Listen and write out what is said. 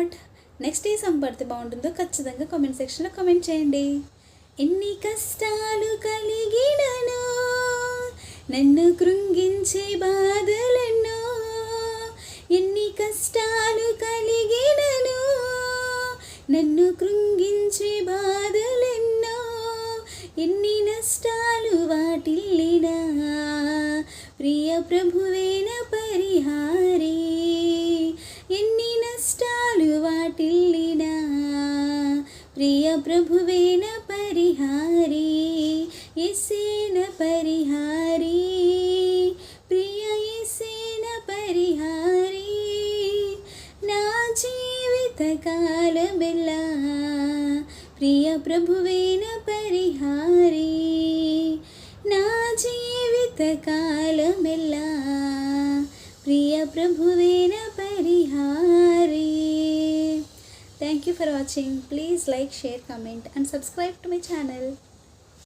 God. Next ఏ song పాడితే బాగుంటుందో ఖచ్చితంగా కామెంట్ సెక్షన్లో కామెంట్ చేయండి. ఎన్ని కష్టాలు కలిగినను నన్ను కృంగించే బాధలెన్నో, ఎన్ని కష్టాలు కలిగినను నన్ను కృంగించే బాధలెన్నో, ఎన్ని నష్టాలు వాటిల్లినా ప్రియ ప్రభువేన పరిహారి, ఎన్ని నష్టాలు వాటిల్లినా ప్రియ ప్రభువేన పరిహారి, యేసేన పరిహారి, ప్రియ యేసేన పరిహారి, నా జీవిత కాలమెల్లా ప్రియ ప్రభువేన పరిహారి, నా జీవిత కాలమెల్లా ప్రియ ప్రభువేన పరిహారి. Thank you for watching. Please like, share, comment and subscribe to my channel.